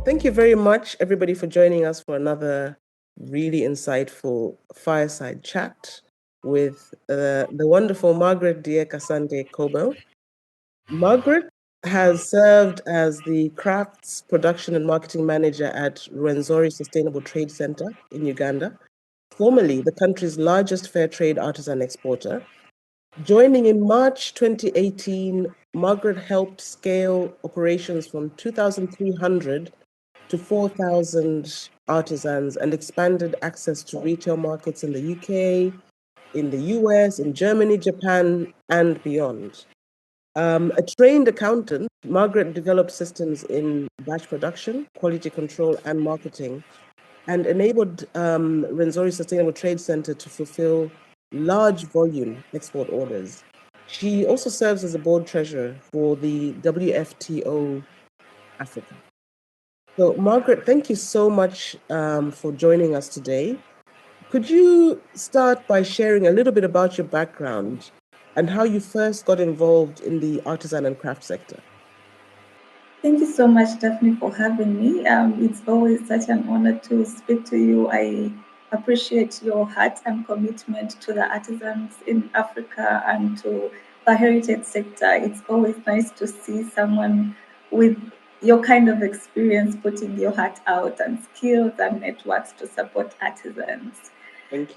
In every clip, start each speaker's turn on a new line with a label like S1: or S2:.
S1: Thank you very much, everybody, for joining us for another really insightful fireside chat with the wonderful Margaret Dear Kasande-Köbel. Margaret has served as the crafts production and marketing manager at Rwenzori Sustainable Trade Centre in Uganda, formerly the country's largest fair trade artisan exporter. Joining in March 2018, Margaret helped scale operations from 2,300 to 4,000 artisans and expanded access to retail markets in the UK, in the US, in Germany, Japan, and beyond. A trained accountant, Margaret developed systems in batch production, quality control, and marketing, and enabled Rwenzori Sustainable Trade Centre to fulfill large volume export orders. She also serves as a board treasurer for the WFTO Africa. So, Margaret, thank you so much for joining us today. Could you start by sharing a little bit about your background and how you first got involved in the artisan and craft sector?
S2: Thank you so much, Daphne, for having me. It's always such an honor to speak to you. I appreciate your heart and commitment to the artisans in Africa and to the heritage sector. It's always nice to see someone with your kind of experience putting your heart out and skills and networks to support artisans.
S1: Thank you.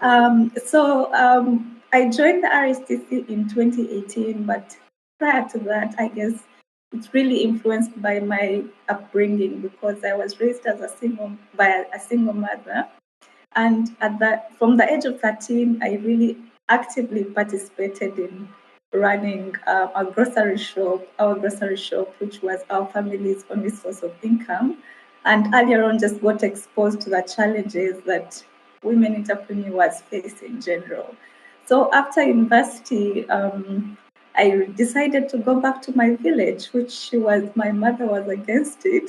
S2: I joined the RSTC in 2018, but prior to that, I guess it's really influenced by my upbringing because I was raised as a single mother, and from the age of 13, I really actively participated in running our grocery shop, which was our family's only source of income. And earlier on, just got exposed to the challenges that women entrepreneurs face in general. So after university, I decided to go back to my village, which my mother was against it,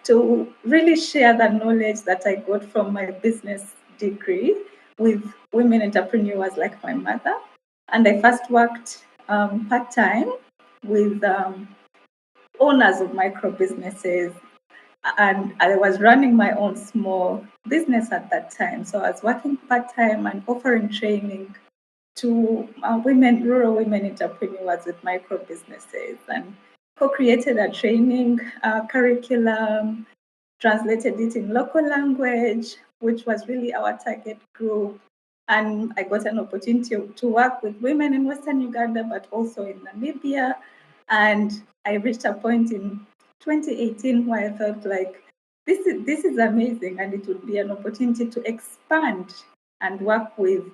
S2: to really share the knowledge that I got from my business degree with women entrepreneurs like my mother. And I first worked part-time with owners of micro businesses, and I was running my own small business at that time. So I was working part-time and offering training to rural women entrepreneurs with micro businesses, and co-created a training curriculum, translated it in local language, which was really our target group. And I got an opportunity to work with women in Western Uganda, but also in Namibia. And I reached a point in 2018 where I felt like this is amazing, and it would be an opportunity to expand and work with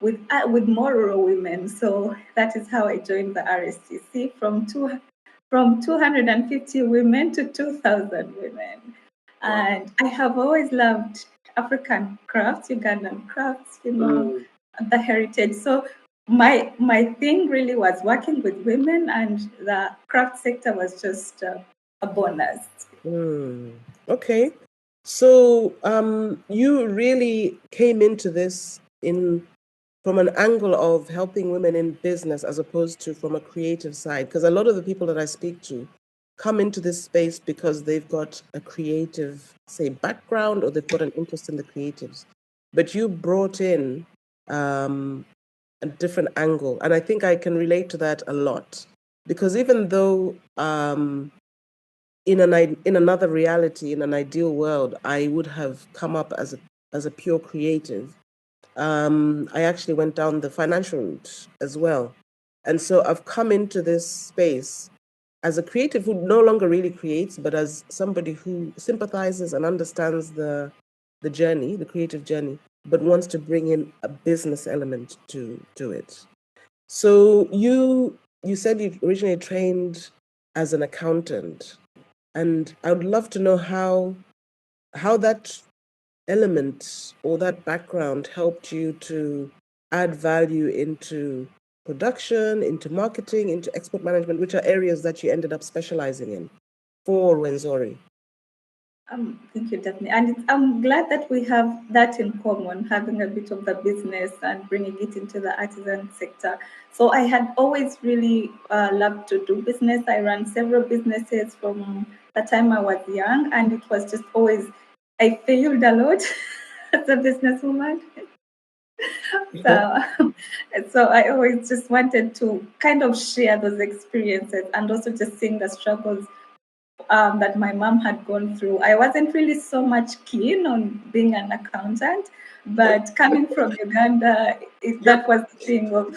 S2: more rural women. So that is how I joined the RSTC from 250 women to 2,000 women. And I have always loved African crafts, Ugandan crafts, the heritage. So my thing really was working with women, and the craft sector was just a bonus.
S1: Okay. So you really came into this from an angle of helping women in business as opposed to from a creative side, because a lot of the people that I speak to come into this space because they've got a creative, say, background, or they've got an interest in the creatives. But you brought in a different angle, and I think I can relate to that a lot, because even though in another reality, in an ideal world, I would have come up as a pure creative. I actually went down the financial route as well. And so I've come into this space as a creative who no longer really creates, but as somebody who sympathizes and understands the journey, the creative journey, but wants to bring in a business element to it. So you said you originally trained as an accountant, and I would love to know how that element or that background helped you to add value into production, into marketing, into export management, which are areas that you ended up specializing in for Rwenzori.
S2: Thank you, Daphne. And I'm glad that we have that in common, having a bit of the business and bringing it into the artisan sector. So I had always really loved to do business. I ran several businesses from the time I was young, and it was just always, I failed a lot as a businesswoman. So, so I always just wanted to kind of share those experiences and also just seeing the struggles that my mom had gone through. I wasn't really so much keen on being an accountant, but coming from Uganda, that was the thing of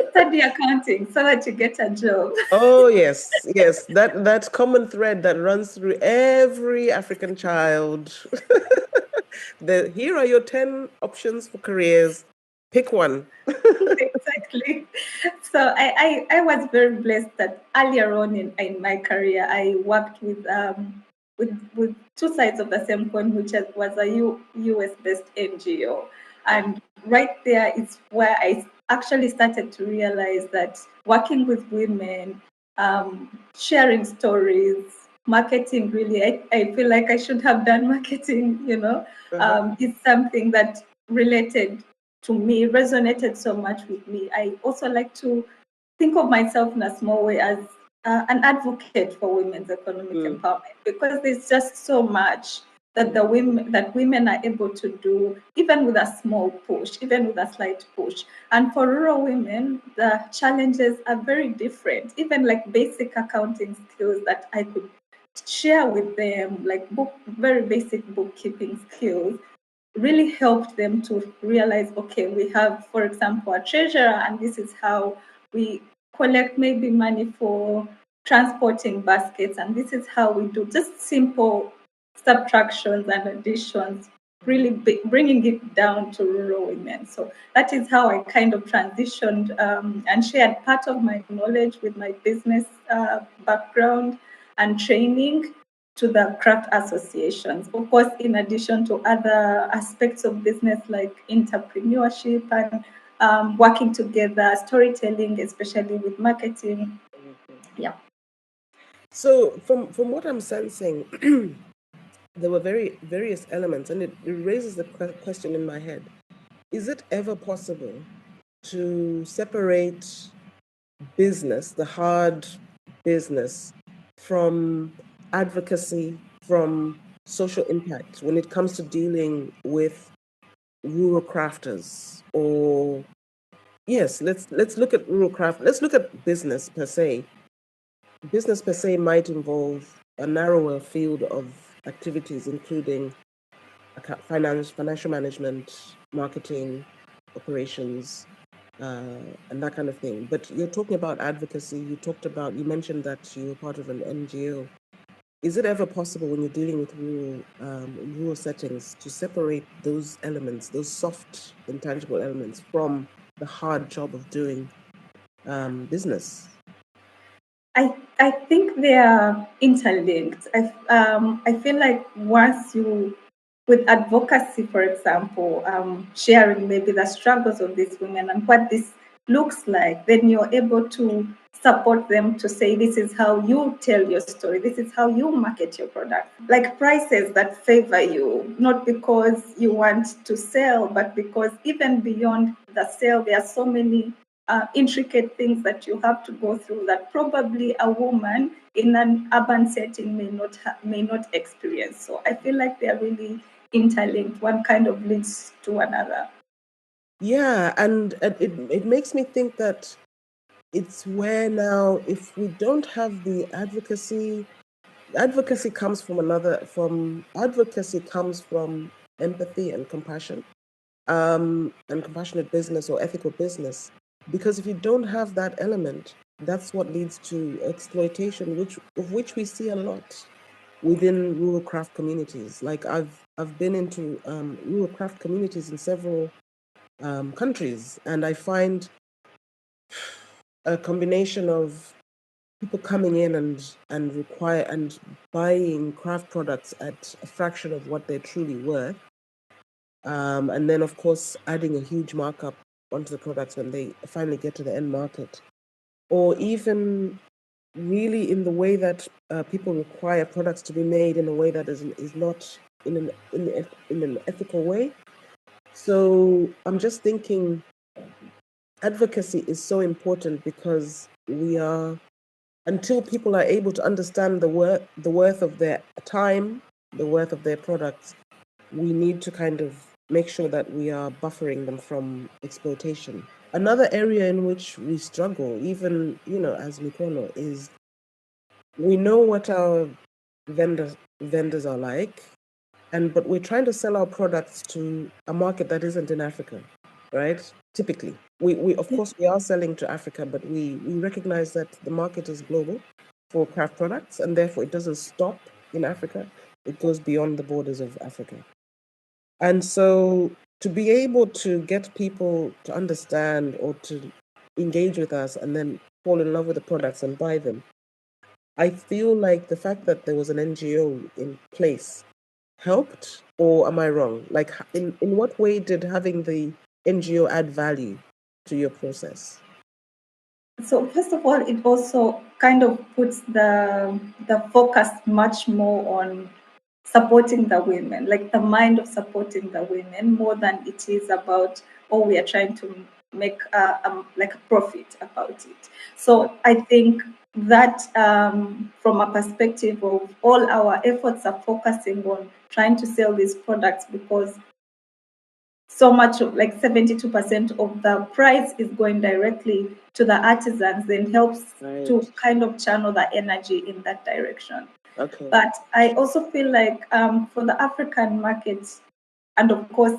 S2: study accounting so that you get a job.
S1: Oh yes, yes. That common thread that runs through every African child. Here are your 10 options for careers. Pick one.
S2: Exactly. So I was very blessed that earlier on in my career, I worked with two sides of the same coin, which was a US based NGO. And right there is where I actually started to realize that working with women, sharing stories, marketing really, I feel like I should have done marketing, is something that related to me, resonated so much with me. I also like to think of myself in a small way as an advocate for women's economic empowerment, because there's just so much that women are able to do, even with a small push, even with a slight push. And for rural women, the challenges are very different. Even like basic accounting skills that I could share with them, like very basic bookkeeping skills, really helped them to realize, okay, we have, for example, a treasurer, and this is how we collect maybe money for transporting baskets, and this is how we do just simple subtractions and additions, really bringing it down to rural women. So that is how I kind of transitioned and shared part of my knowledge with my business background and training to the craft associations. Of course, in addition to other aspects of business like entrepreneurship and working together, storytelling, especially with marketing. Yeah.
S1: So from what I'm sensing, there were various elements, and it raises the question in my head: is it ever possible to separate business, the hard business, from advocacy, from social impact when it comes to dealing with rural crafters? Or yes, let's look at rural craft. Let's look at business per se. Business per se might involve a narrower field of activities, including financial management, marketing, operations, and that kind of thing. But you're talking about advocacy. You mentioned that you were part of an NGO. Is it ever possible when you're dealing with rural settings to separate those elements, those soft, intangible elements, from the hard job of doing business?
S2: I think they are interlinked. I feel like once you, with advocacy, for example, sharing maybe the struggles of these women and what this looks like, then you're able to support them to say, this is how you tell your story, this is how you market your product. Like prices that favor you, not because you want to sell, but because even beyond the sale, there are so many intricate things that you have to go through that probably a woman in an urban setting may not experience. So I feel like they are really interlinked. One kind of leads to another.
S1: Yeah, and it makes me think that it's where now, if we don't have the advocacy comes from empathy and compassion, and compassionate business or ethical business. Because if you don't have that element, that's what leads to exploitation, which we see a lot within rural craft communities. Like I've been into rural craft communities in several countries, and I find a combination of people coming in and buying craft products at a fraction of what they're truly worth, and then of course adding a huge markup onto the products when they finally get to the end market, or even really in the way that people require products to be made in a way that is not in an ethical way. So I'm just thinking advocacy is so important because until people are able to understand the worth of their time, the worth of their products, we need to kind of make sure that we are buffering them from exploitation. Another area in which we struggle, even, as Meekono, is we know what our vendors are like, but we're trying to sell our products to a market that isn't in Africa, right? Typically, we of course we are selling to Africa, but we recognize that the market is global for craft products, and therefore it doesn't stop in Africa. It goes beyond the borders of Africa. And so to be able to get people to understand or to engage with us and then fall in love with the products and buy them, I feel like the fact that there was an NGO in place helped, or am I wrong? Like, in what way did having the NGO add value to your process?
S2: So first of all, it also kind of puts the focus much more on supporting the women, like the mind of supporting the women more than it is about, oh, we are trying to make like a profit about it. So I think that from a perspective of all our efforts are focusing on trying to sell these products, because so much of like 72% of the price is going directly to the artisans, then helps to kind of channel the energy in that direction.
S1: Okay.
S2: But I also feel like for the African markets, and of course,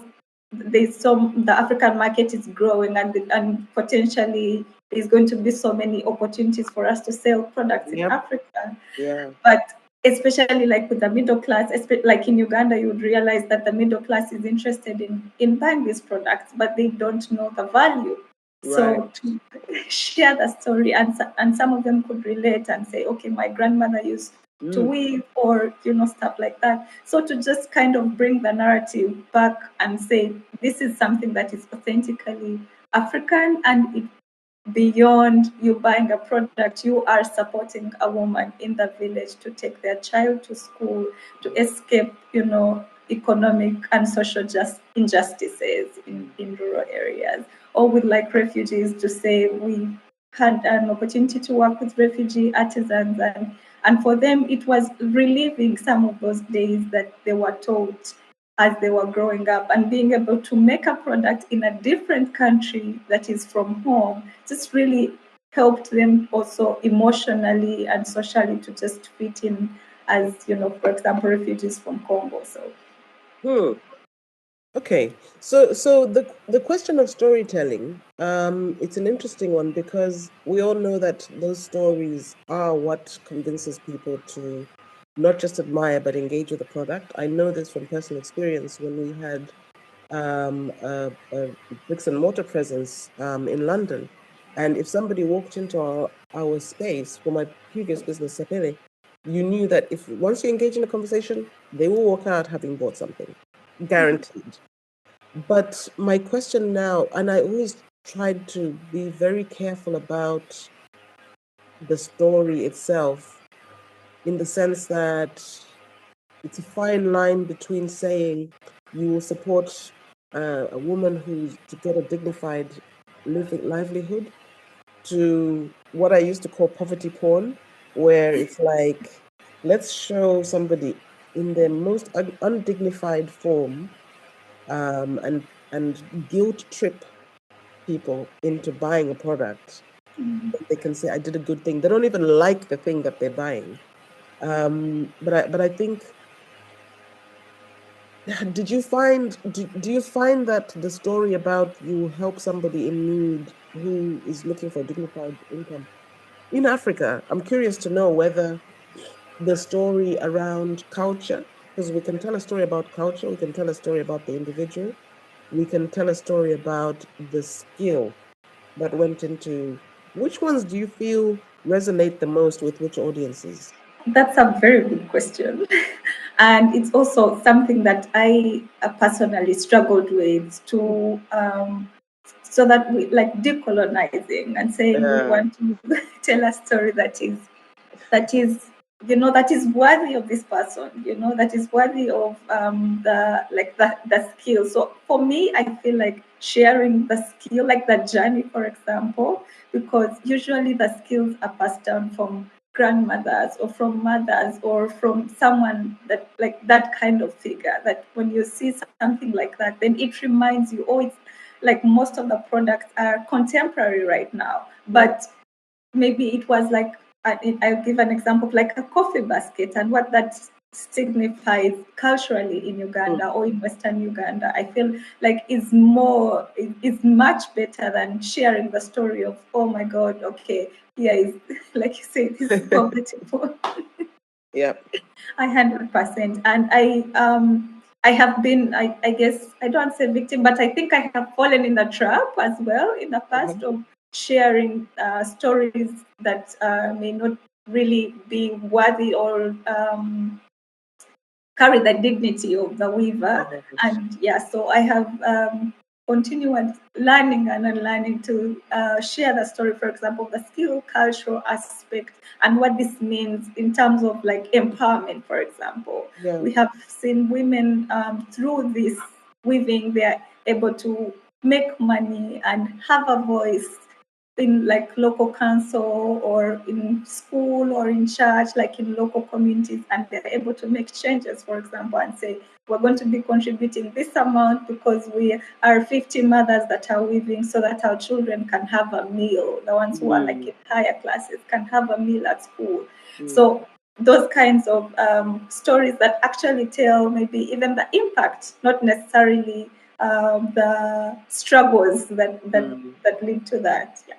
S2: the African market is growing, and potentially there's going to be so many opportunities for us to sell products in Africa.
S1: Yeah.
S2: But especially like with the middle class, like in Uganda, you would realize that the middle class is interested in buying these products, but they don't know the value.
S1: Right.
S2: So to share the story, and some of them could relate and say, okay, my grandmother used to weave, or stuff like that. So to just kind of bring the narrative back and say this is something that is authentically African, and it beyond you buying a product, you are supporting a woman in the village to take their child to school, to escape, economic and social injustices in rural areas, or with like refugees, to say we had an opportunity to work with refugee artisans, and for them it was relieving some of those days that they were taught as they were growing up, and being able to make a product in a different country that is from home just really helped them also emotionally and socially to just fit in as, for example, refugees from Congo. So
S1: Okay, so the question of storytelling, it's an interesting one, because we all know that those stories are what convinces people to not just admire but engage with the product. I know this from personal experience when we had a bricks and mortar presence in London, and if somebody walked into our space for my previous business, Sapele, you knew that if once you engage in a conversation, they will walk out having bought something, guaranteed. But my question now, and I always tried to be very careful about the story itself, in the sense that it's a fine line between saying you will support a woman who's to get a dignified livelihood, to what I used to call poverty porn, where it's like, let's show somebody in their most undignified form, and guilt trip people into buying a product. They can say, I did a good thing. They don't even like the thing that they're buying. But I think, do you find that the story about you help somebody in need who is looking for a dignified income in Africa? I'm curious to know whether the story around culture, because we can tell a story about culture, we can tell a story about the individual, we can tell a story about the skill that went into. Which ones do you feel resonate the most with which audiences?
S2: that's a very good question. And it's also something that I personally struggled with to so that we like decolonizing and saying we want to tell a story that is that is, that is worthy of this person, that is worthy of the skill. So for me, I feel like sharing the skill, like the journey, for example, because usually the skills are passed down from grandmothers or from mothers or from someone that, like, that kind of figure, that when you see something like that, then it reminds you, oh, it's like most of the products are contemporary right now, but maybe it was like, I'll give an example of like a coffee basket and what that signifies culturally in Uganda or in Western Uganda. I feel like is much better than sharing the story of, oh my God, okay, here is, like you say, this is poverty.
S1: Yep.
S2: 100%. And I have been, I guess, I don't say victim, but I think I have fallen in the trap as well in the past of sharing stories that may not really be worthy or carry the dignity of the weaver. And yeah, so I have continued learning and unlearning to share the story, for example, the skill cultural aspect and what this means in terms of like empowerment, for example.
S1: Yeah.
S2: We have seen women through this weaving, they're able to make money and have a voice in like local council or in school or in church, like in local communities, and they're able to make changes, for example, and say, we're going to be contributing this amount because we are 50 mothers that are weaving so that our children can have a meal. The ones who are like in higher classes can have a meal at school. So those kinds of stories that actually tell maybe even the impact, not necessarily the struggles that lead to that. Yeah.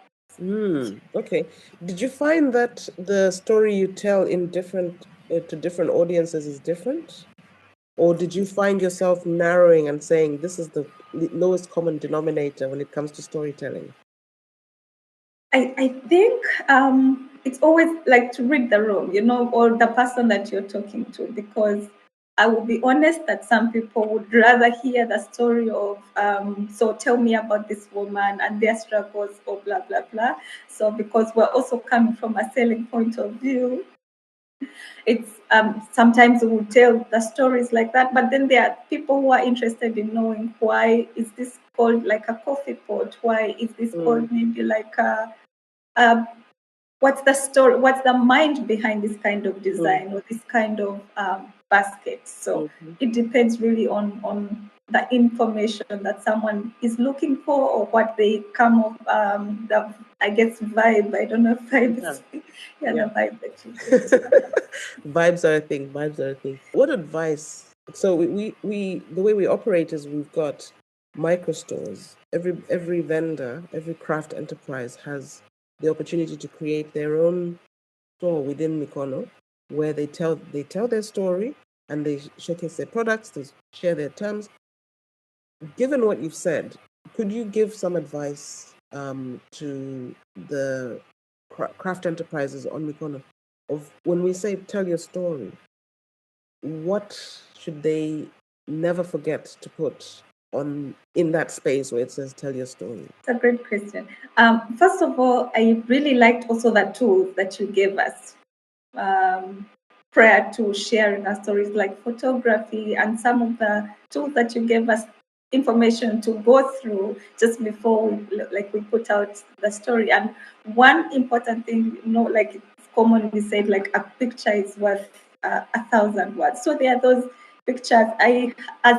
S1: Okay. Did you find that the story you tell in different to different audiences is different? Or did you find yourself narrowing and saying this is the lowest common denominator when it comes to storytelling?
S2: I think it's always like to read the room, or the person that you're talking to, because I will be honest that some people would rather hear the story of, so tell me about this woman and their struggles or blah, blah, blah. So because we're also coming from a selling point of view, it's sometimes we will tell the stories like that, but then there are people who are interested in knowing why is this called like a coffee pot? Why is this called maybe like what's the story, what's the mind behind this kind of design or this kind of basket? So it depends really on the information that someone is looking for or what they come of the, I guess, vibe. I don't know if vibe is the vibe that you get.
S1: Vibes are a thing. Vibes are a thing. What advice? So we the way we operate is we've got micro stores. Every vendor, every craft enterprise has the opportunity to create their own store within Meekono, where they tell their story and they showcase their products, they share their terms. Given what you've said, could you give some advice to the craft enterprises on Meekono of when we say tell your story, what should they never forget to put on in that space where it says tell your story?
S2: It's a great question. First of all, I really liked also the tools that you gave us prior to sharing our stories, like photography and some of the tools that you gave us information to go through just before we put out the story. And one important thing, like it's commonly said, like a picture is worth 1,000 words. So there are those pictures. As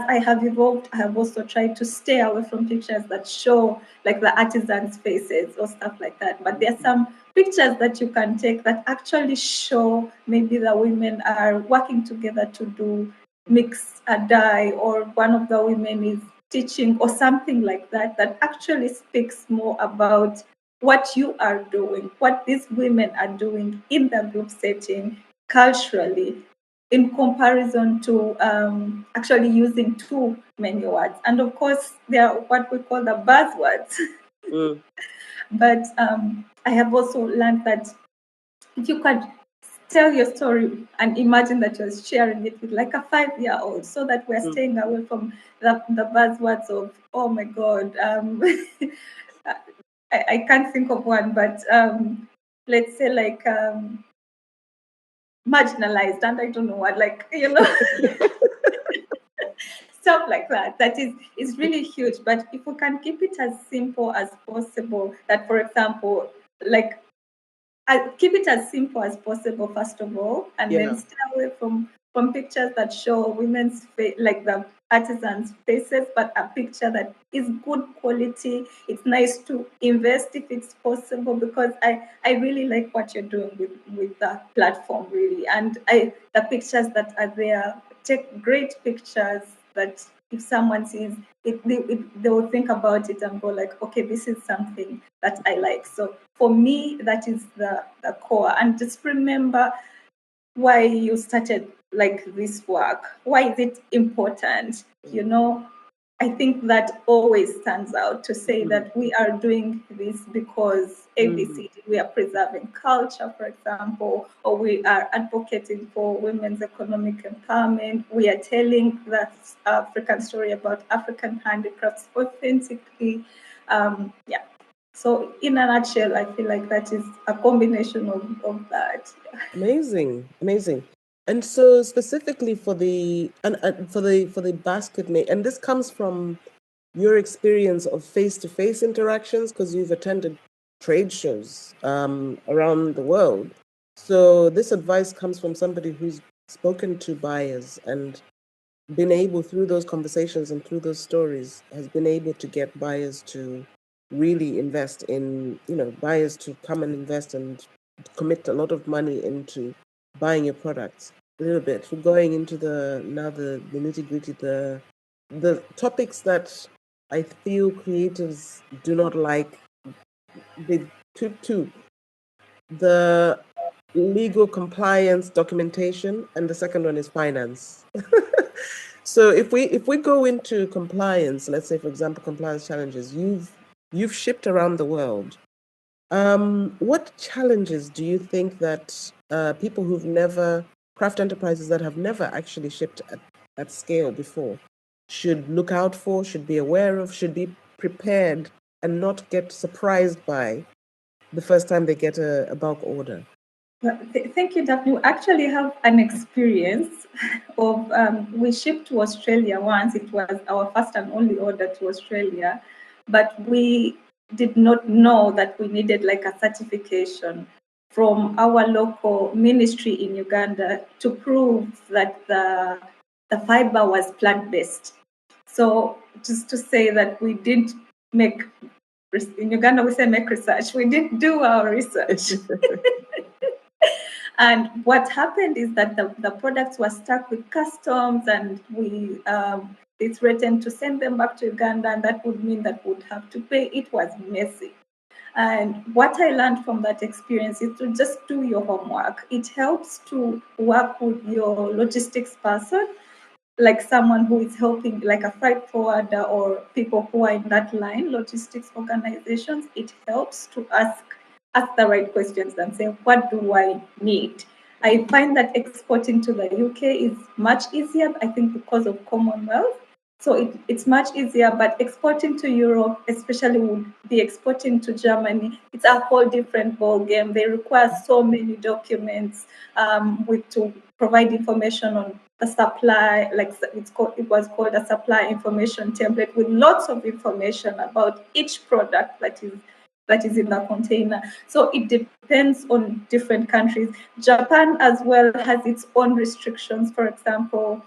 S2: I have evolved, I have also tried to stay away from pictures that show like the artisans' faces or stuff like that. But there are some pictures that you can take that actually show maybe the women are working together to do mix a dye, or one of the women is teaching or something like that, that actually speaks more about what you are doing, what these women are doing in the group setting culturally, in comparison to actually using too many words. And of course, there are what we call the buzzwords. But I have also learned that if you can tell your story and imagine that you're sharing it with like a 5-year-old, so that we're staying away from the buzzwords of, oh my God, I can't think of one, but let's say like marginalized, and I don't know what, like, stuff like that. That is really huge. But if we can keep it as simple as possible, that, for example, like, keep it as simple as possible, first of all, and then stay away from pictures that show women's face, like the artisans' faces, but a picture that is good quality. It's nice to invest if it's possible, because I really like what you're doing with the platform, really. And the pictures that are there, take great pictures that if someone sees it, they will think about it and go like, okay, this is something that I like. So for me, that is the core. And just remember why you started like this work. Why is it important? I think that always stands out, to say that we are doing this because ABCD, we are preserving culture, for example, or we are advocating for women's economic empowerment. We are telling the African story about African handicrafts authentically. Yeah. So in a nutshell, I feel like that is a combination of that.
S1: Amazing. And so specifically for the basket make, and this comes from your experience of face-to-face interactions, because you've attended trade shows around the world. So this advice comes from somebody who's spoken to buyers and been able, through those conversations and through those stories, has been able to get buyers to really invest in, buyers to come and invest and commit a lot of money into buying your products. A little bit. We're going into the nitty-gritty, the topics that I feel creatives do not like. Two. The legal compliance documentation, and the second one is finance. So if we go into compliance, let's say, for example, compliance challenges, you've shipped around the world. What challenges do you think that people who've never, craft enterprises that have never actually shipped at scale before, should look out for, should be aware of, should be prepared, and not get surprised by the first time they get a bulk order?
S2: Thank you, Daphne. We actually have an experience of, we shipped to Australia once. It was our first and only order to Australia, but we did not know that we needed like a certification from our local ministry in Uganda to prove that the fiber was plant-based. So just to say that we did make, in Uganda we say make research, we did do our research. And what happened is that the products were stuck with customs, and they threatened to send them back to Uganda, and that would mean that we'd have to pay. It was messy. And what I learned from that experience is to just do your homework. It helps to work with your logistics person, like someone who is helping, like a freight forwarder or people who are in that line, logistics organizations. It helps to ask the right questions and say, what do I need? I find that exporting to the UK is much easier, I think, because of Commonwealth. So it's much easier, but exporting to Europe, especially would be exporting to Germany, it's a whole different ballgame. They require so many documents to provide information on the supply, like it was called a supply information template with lots of information about each product that is in the container. So it depends on different countries. Japan as well has its own restrictions. For example,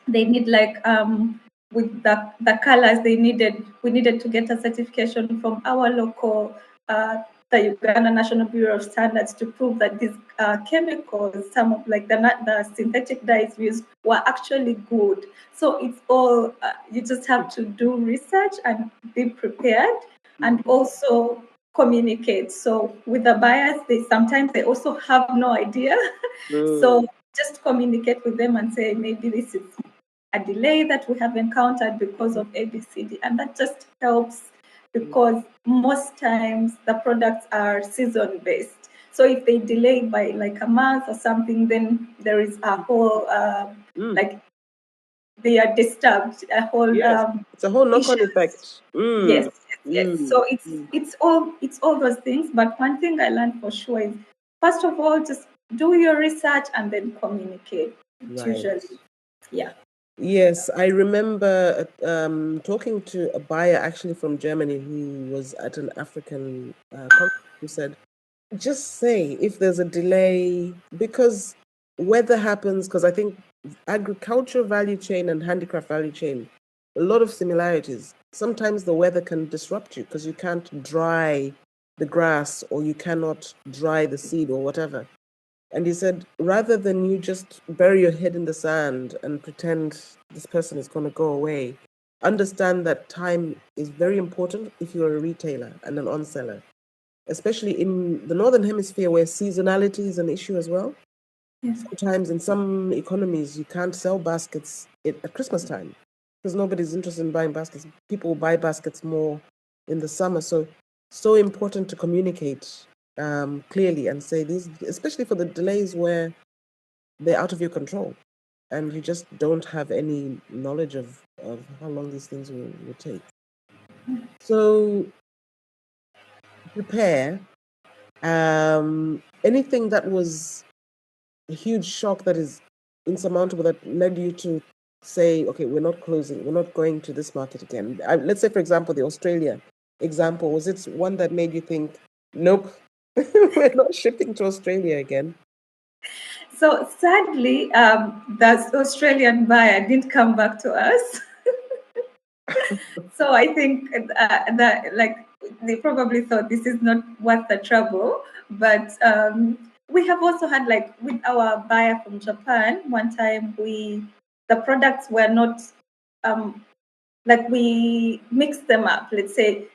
S2: they need like with the colors we needed to get a certification from our local the Uganda National Bureau of Standards to prove that these chemicals, some of like the synthetic dyes used, were actually good. So it's all you just have to do research and be prepared, and also communicate. So with the buyers, sometimes they also have no idea. So just communicate with them and say, maybe this is a delay that we have encountered because of ABCD, and that just helps, because most times the products are season based. So if they delay by like a month or something, then there is a whole like they are disturbed. A whole
S1: it's a whole knock-on effect.
S2: Yes. So it's all those things. But one thing I learned for sure is, first of all, just do your research and then communicate. It's
S1: Right.
S2: usually, yeah.
S1: Yes, I remember talking to a buyer actually from Germany who was at an African conference who said, just say if there's a delay, because weather happens, because I think agriculture value chain and handicraft value chain, a lot of similarities. Sometimes the weather can disrupt you because you can't dry the grass or you cannot dry the seed or whatever. And he said, rather than you just bury your head in the sand and pretend this person is going to go away, understand that time is very important if you're a retailer and an on-seller, especially in the Northern Hemisphere where seasonality is an issue as well.
S2: Yes.
S1: Sometimes in some economies, you can't sell baskets at Christmas time because nobody's interested in buying baskets. People buy baskets more in the summer. So important to communicate clearly and say these, especially for the delays where they're out of your control and you just don't have any knowledge of how long these things will take. So prepare anything that was a huge shock that is insurmountable that led you to say, okay, we're not closing, we're not going to this market again. Let's say, for example, the Australia example, was it one that made you think, nope, we're not shipping to Australia again?
S2: So sadly, that Australian buyer didn't come back to us. So I think that like they probably thought this is not worth the trouble. But we have also had, like, with our buyer from Japan, one time the products were not like we mixed them up. Let's say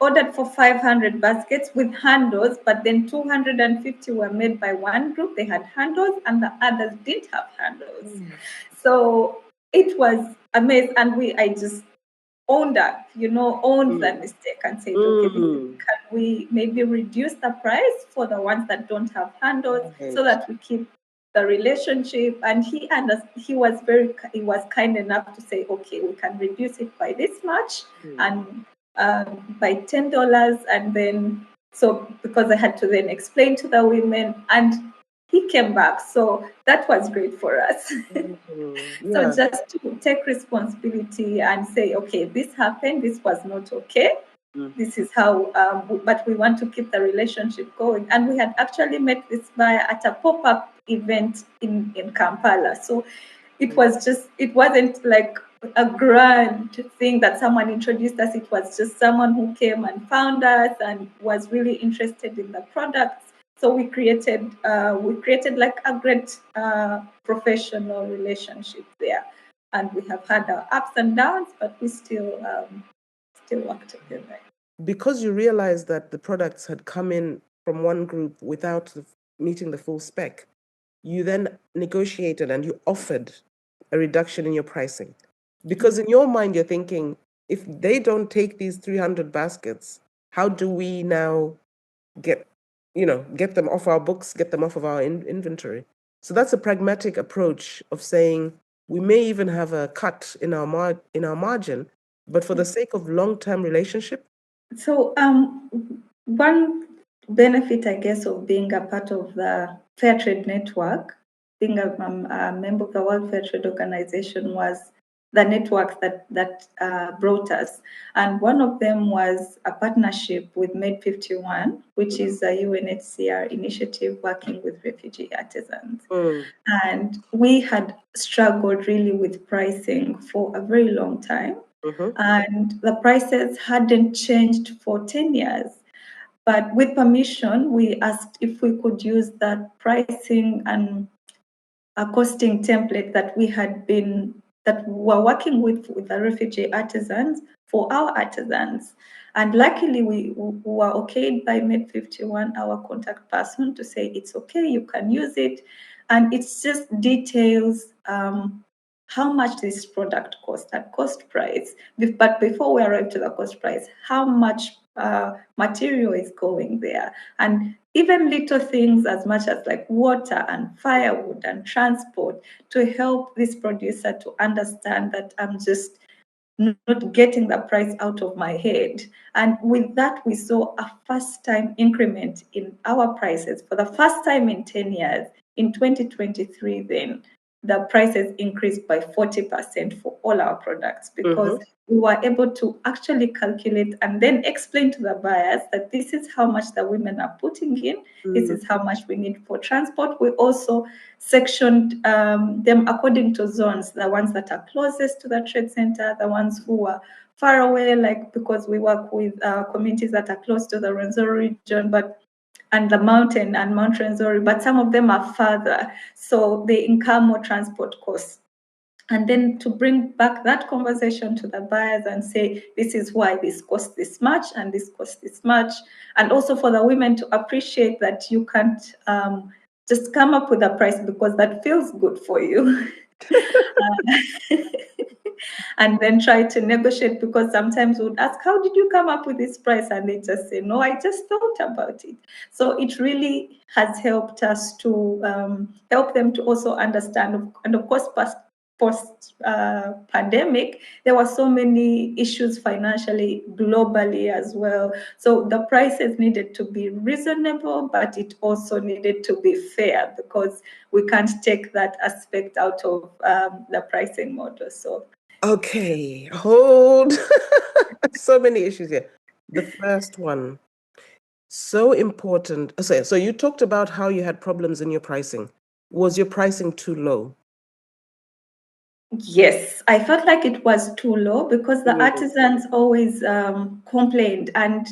S2: ordered for 500 baskets with handles, but then 250 were made by one group. They had handles, and the others didn't have handles. So it was a mess, and I just owned that, owned that mistake and said, okay, can we maybe reduce the price for the ones that don't have handles so that we keep the relationship? And he was kind enough to say, okay, we can reduce it by this much and by $10. And then, so because I had to then explain to the women, and he came back. So that was great for us.
S1: Yeah.
S2: So just to take responsibility and say, okay, this happened, this was not okay. This is how, but we want to keep the relationship going. And we had actually met this buyer at a pop-up event in Kampala. So it wasn't like a grand thing that someone introduced us. It was just someone who came and found us and was really interested in the products. So we created like a great professional relationship there, and we have had our ups and downs, but we still work together.
S1: Because you realized that the products had come in from one group without meeting the full spec, you then negotiated and you offered a reduction in your pricing. Because in your mind, you're thinking, if they don't take these 300 baskets, how do we now get them off our books, get them off of our inventory? So that's a pragmatic approach of saying we may even have a cut in our margin, but for the sake of long-term relationship.
S2: So one benefit, I guess, of being a part of the Fair Trade Network, being a member of the World Fair Trade Organization, was the networks that brought us. And one of them was a partnership with Made 51, which is a UNHCR initiative working with refugee artisans. And we had struggled really with pricing for a very long time. And the prices hadn't changed for 10 years. But with permission, we asked if we could use that pricing and a costing template that we were working with the refugee artisans for our artisans. And luckily, we were okayed by Med 51, our contact person, to say it's okay, you can use it. And it's just details how much this product cost at cost price. But before we arrive to the cost price, how much material is going there. And even little things as much as like water and firewood and transport, to help this producer to understand that I'm just not getting the price out of my head. And with that, we saw a first time increment in our prices for the first time in 10 years. In 2023, then the prices increased by 40% for all our products because we were able to actually calculate and then explain to the buyers that this is how much the women are putting in, this is how much we need for transport. We also sectioned them according to zones, the ones that are closest to the trade center, the ones who are far away, like because we work with communities that are close to the Rwenzori region, and the mountain and Mount Rwenzori, but some of them are further, so they incur more transport costs. And then to bring back that conversation to the buyers and say, this is why this costs this much and this costs this much. And also for the women to appreciate that you can't just come up with a price because that feels good for you. And then try to negotiate, because sometimes we would ask, how did you come up with this price? And they just say, no, I just thought about it. So it really has helped us to help them to also understand. And of course, post pandemic, there were so many issues financially, globally as well. So the prices needed to be reasonable, but it also needed to be fair, because we can't take that aspect out of the pricing model. So
S1: okay, hold. So many issues here. The first one, so important. So you talked about how you had problems in your pricing. Was your pricing too low?
S2: yes, I felt like it was too low because the artisans always complained. And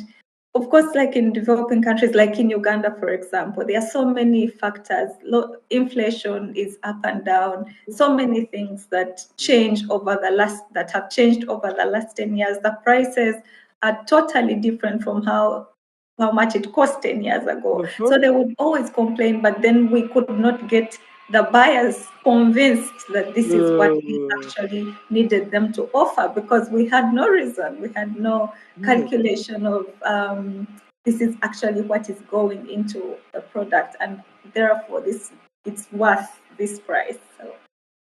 S2: of course, like in developing countries, like in Uganda, for example, there are so many factors. Inflation is up and down. So many things that have changed over the last 10 years. The prices are totally different from how much it cost 10 years ago. So they would always complain, but then we could not get the buyers convinced that this is what we actually needed them to offer, because we had no reason, we had no calculation of this is actually what is going into the product, and therefore it's worth this price. So,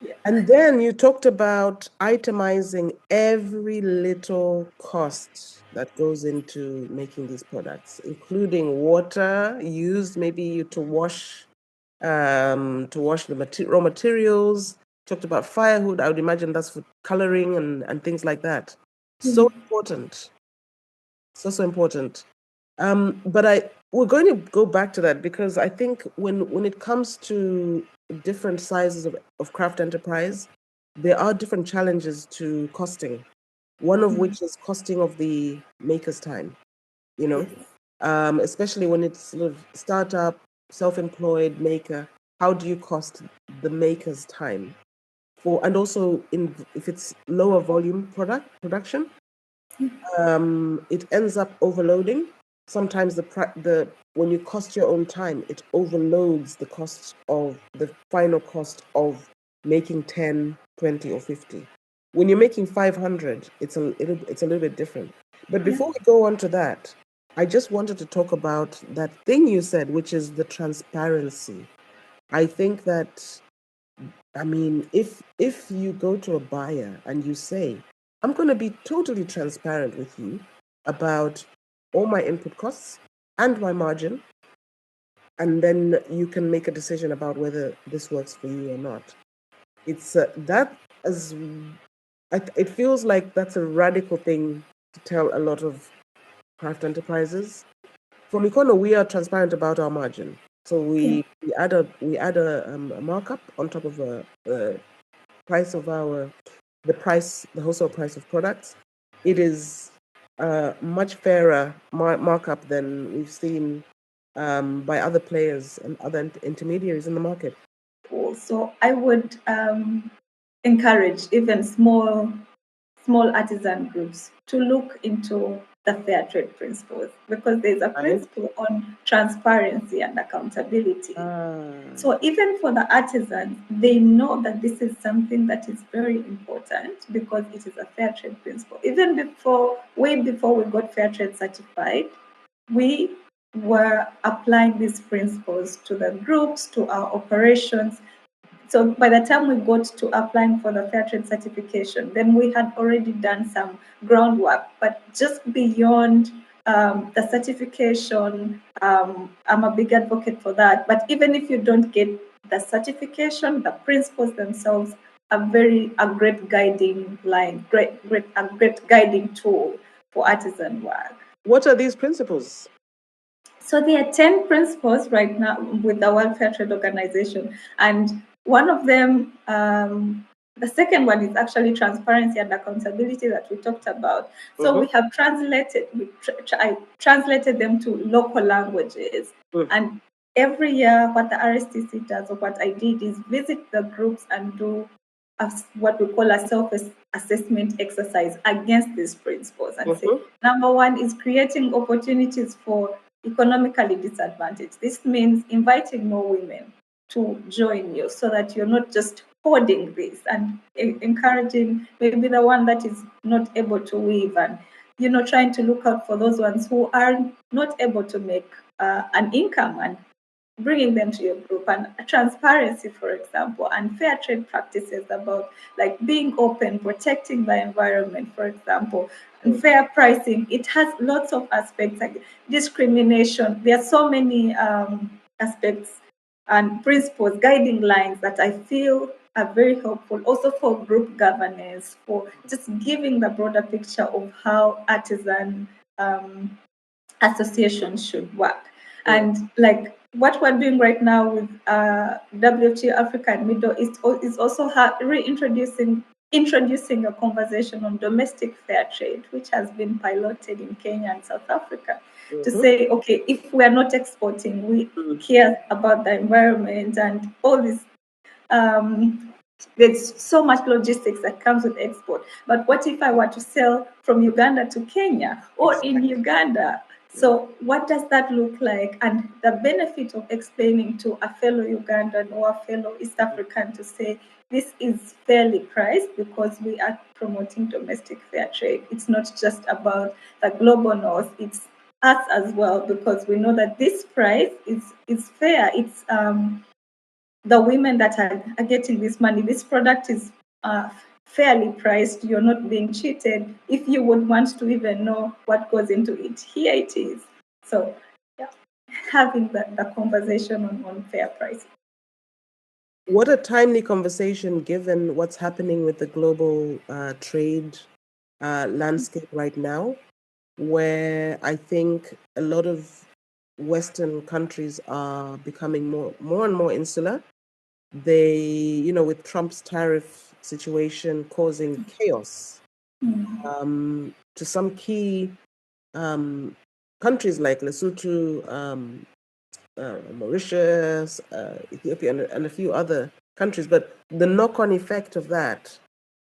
S2: yeah.
S1: And then you talked about itemizing every little cost that goes into making these products, including water used maybe to wash the raw materials. Talked about firewood. I would imagine that's for coloring and things like that. So important. So important. But we're going to go back to that, because I think when it comes to different sizes of craft enterprise, there are different challenges to costing. One of which is costing of the maker's time, especially when it's sort of startup, self-employed maker. How do you cost the maker's time? And also if it's lower volume production, it ends up overloading. Sometimes when you cost your own time, it overloads the final cost of making 10, 20, or 50. When you're making 500, it's a little bit different. But before we go on to that, I just wanted to talk about that thing you said, which is the transparency. I think that, if you go to a buyer and you say, I'm going to be totally transparent with you about all my input costs and my margin, and then you can make a decision about whether this works for you or not. It feels like that's a radical thing to tell a lot of craft enterprises. For Meekono, we are transparent about our margin. So we add a markup on top of the price of the wholesale price of products. It is a much fairer markup than we've seen by other players and other intermediaries in the market.
S2: So I would encourage even small artisan groups to look into the fair trade principles, because there's a principle on transparency and accountability. So even for the artisans, they know that this is something that is very important, because it is a fair trade principle. Even way before we got fair trade certified, we were applying these principles to the groups, to our operations. So by the time we got to applying for the fair trade certification, then we had already done some groundwork. But just beyond the certification, I'm a big advocate for that. But even if you don't get the certification, the principles themselves are a great guiding line, a great guiding tool for artisan work.
S1: What are these principles?
S2: So there are 10 principles right now with the World Fair Trade Organization. And one of them, the second one is actually transparency and accountability that we talked about. So we have I translated them to local languages. And every year, what the RSTC does, or what I did, is visit the groups and do what we call a self-assessment exercise against these principles and say, number one is creating opportunities for economically disadvantaged. This means inviting more women to join you so that you're not just hoarding this, and encouraging maybe the one that is not able to weave, and trying to look out for those ones who are not able to make an income, and bringing them to your group. And transparency, for example, and fair trade practices about like being open, protecting the environment, for example, and fair pricing. It has lots of aspects like discrimination. There are so many aspects and principles, guiding lines that I feel are very helpful also for group governance, for just giving the broader picture of how artisan associations should work. And like what we're doing right now with WTO Africa and Middle East is also introducing a conversation on domestic fair trade, which has been piloted in Kenya and South Africa, to say, okay, if we are not exporting, we care about the environment and all this. There's so much logistics that comes with export. But what if I were to sell from Uganda to Kenya, or in Uganda? So what does that look like? And the benefit of explaining to a fellow Ugandan or a fellow East African to say, this is fairly priced because we are promoting domestic fair trade. It's not just about the global north, it's us as well, because we know that this price is fair. It's the women that are getting this money. This product is fairly priced. You're not being cheated. If you would want to even know what goes into it, here it is. So yeah, having the conversation on fair pricing.
S1: What a timely conversation given what's happening with the global trade landscape right now, where I think a lot of Western countries are becoming more and more insular. They, with Trump's tariff situation causing chaos to some key countries like Lesotho, Mauritius, Ethiopia, and a few other countries. But the knock-on effect of that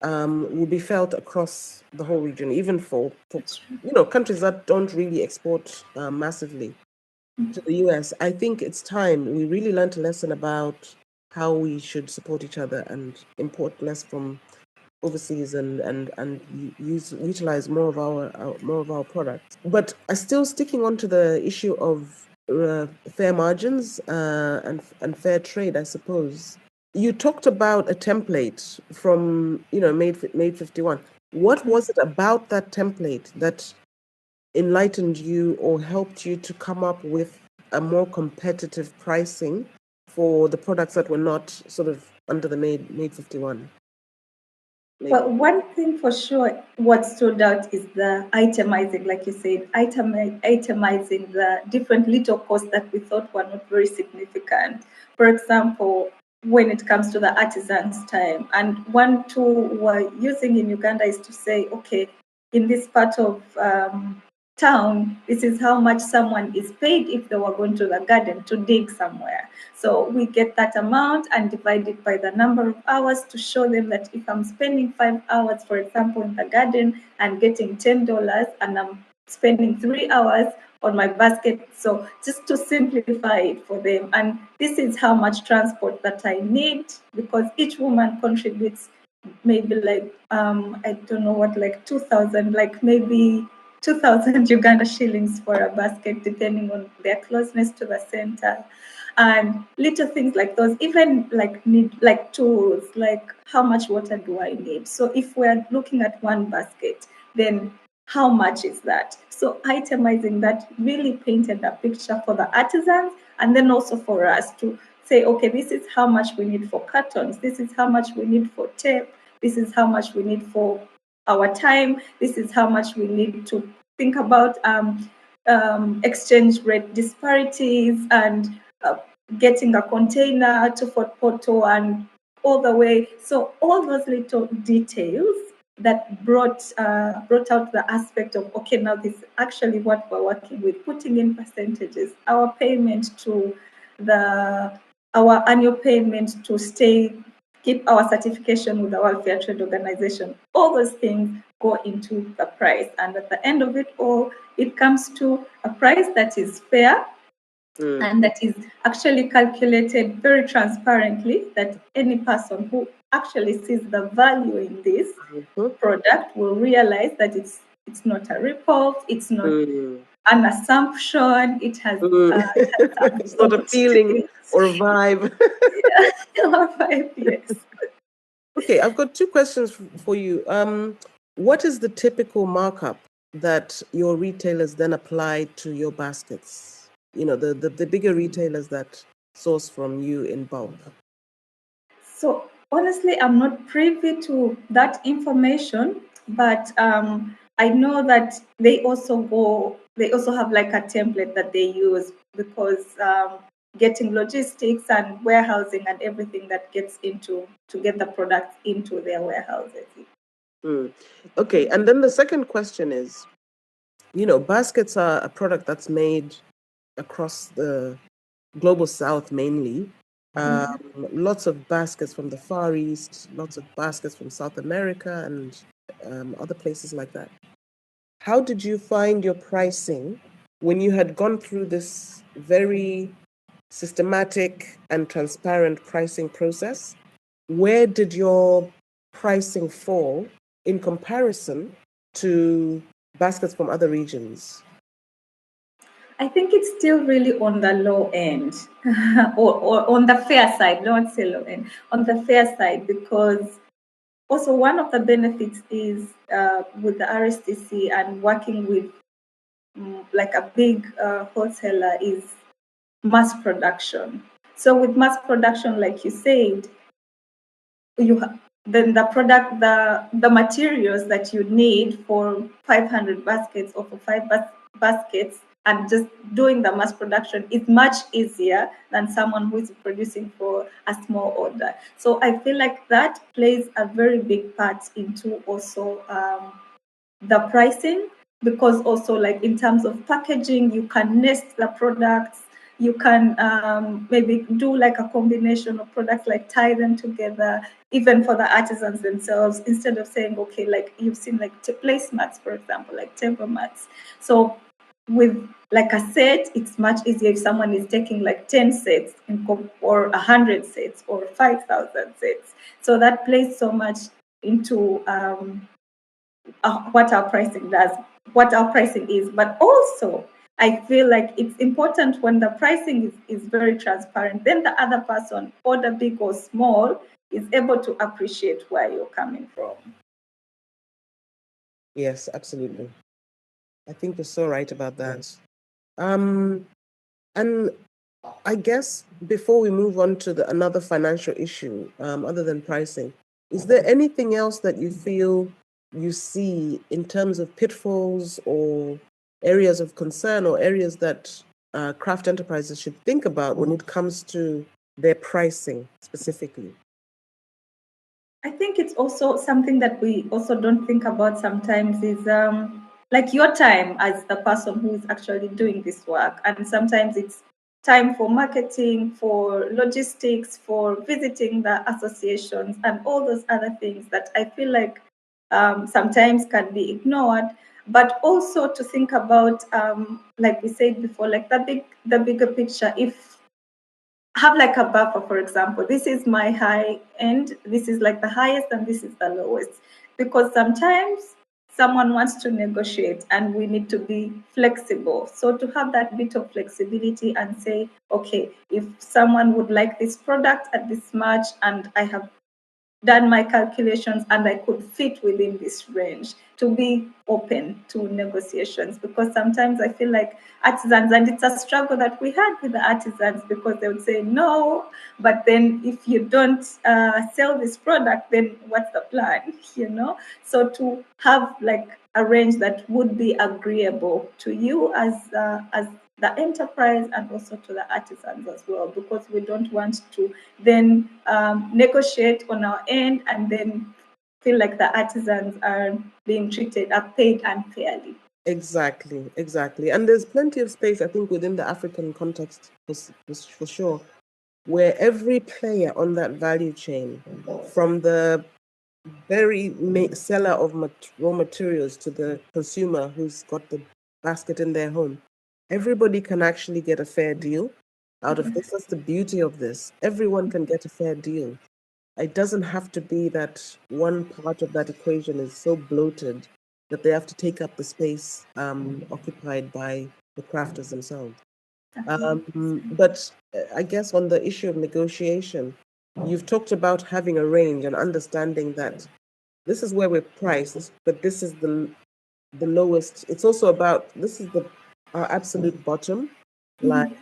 S1: will be felt across the whole region, even for countries that don't really export massively to the US. I think it's time we really learned a lesson about how we should support each other and import less from overseas and utilize more of our products. But still sticking on to the issue of fair margins and fair trade, I suppose. You talked about a template from Made 51. What was it about that template that enlightened you or helped you to come up with a more competitive pricing for the products that were not sort of under the Made 51?
S2: Well, one thing for sure, what stood out is the itemizing, like you said, itemizing the different little costs that we thought were not very significant. For example, when it comes to the artisans' time, and one tool we're using in Uganda is to say, okay, in this part of town, this is how much someone is paid if they were going to the garden to dig somewhere. So we get that amount and divide it by the number of hours to show them that if I'm spending 5 hours, for example, in the garden and getting $10, and I'm spending 3 hours on my basket. So just to simplify it for them. And this is how much transport that I need, because each woman contributes maybe like, I don't know what, like 2,000, like maybe 2,000 Uganda shillings for a basket, depending on their closeness to the center. and little things like those, even like need like tools, like how much water do I need? So if we're looking at one basket, then how much is that? So itemizing that really painted a picture for the artisans, and then also for us to say, okay, this is how much we need for cartons, this is how much we need for tape, this is how much we need for our time, this is how much we need to think about exchange rate disparities and getting a container to Fort Porto and all the way. So all those little details that brought out the aspect of, okay, now this is actually what we're working with, putting in percentages, our payment to our annual payment to keep our certification with the World Fair Trade Organization. All those things go into the price, and at the end of it all, it comes to a price that is fair and that is actually calculated very transparently, that any person who actually sees the value in this product will realize that it's not a rip-off, it's not an assumption, it has
S1: it's not a feeling or a vibe.
S2: Yes.
S1: Okay, I've got two questions for you. What is the typical markup that your retailers then apply to your baskets? You know, the bigger retailers that source from you in bulk.
S2: So honestly, I'm not privy to that information, but I know that they also have like a template that they use, because getting logistics and warehousing and everything that gets into to get the products into their warehouses.
S1: Okay, and then the second question is, you know, baskets are a product that's made across the global south mainly. Lots of baskets from the Far East, lots of baskets from South America and other places like that. How did you find your pricing when you had gone through this very systematic and transparent pricing process? Where did your pricing fall in comparison to baskets from other regions?
S2: I think it's still really on the low end, or on the fair side, don't say low end, on the fair side, because also one of the benefits is with the RSTC and working with like a big wholesaler is mass production. So with mass production, like you said, then the product, the materials that you need for 500 baskets or for baskets, and just doing the mass production is much easier than someone who is producing for a small order. So I feel like that plays a very big part into also the pricing, because also like in terms of packaging, you can nest the products, you can maybe do like a combination of products, like tie them together, even for the artisans themselves, instead of saying, okay, like you've seen like placemats, for example, like table mats. So with like a set, it's much easier if someone is taking like 10 sets or 100 sets or 5,000 sets. So that plays so much into what our pricing does, what our pricing is. But also, I feel like it's important when the pricing is very transparent, then the other person, order big or small, is able to appreciate where you're coming from.
S1: Yes, absolutely. I think you're so right about that. And I guess before we move on to another financial issue, other than pricing, is there anything else that you feel you see in terms of pitfalls or areas of concern or areas that craft enterprises should think about when it comes to their pricing specifically?
S2: I think it's also something that we also don't think about sometimes is like your time as the person who is actually doing this work. And sometimes it's time for marketing, for logistics, for visiting the associations, and all those other things that I feel like sometimes can be ignored. But also to think about, like we said before, like the bigger picture. If have like a buffer, for example, this is my high end, this is like the highest, and this is the lowest, because sometimes someone wants to negotiate and we need to be flexible. So to have that bit of flexibility and say, okay, if someone would like this product at this much and I have done my calculations and I could fit within this range, to be open to negotiations, because sometimes I feel like artisans, and it's a struggle that we had with the artisans, because they would say no, but then if you don't sell this product, then what's the plan, you know? So to have like a range that would be agreeable to you as the enterprise and also to the artisans as well, because we don't want to then negotiate on our end and then feel like the artisans are being treated, are paid unfairly.
S1: Exactly, exactly. And there's plenty of space, I think, within the African context for sure, where every player on that value chain, from the very seller of raw materials to the consumer who's got the basket in their home, everybody can actually get a fair deal out of this. That's the beauty of this. Everyone can get a fair deal. It doesn't have to be that one part of that equation is so bloated that they have to take up the space occupied by the crafters themselves. But I guess on the issue of negotiation, you've talked about having a range and understanding that this is where we're priced, but this is the lowest. It's also about this is our absolute bottom line.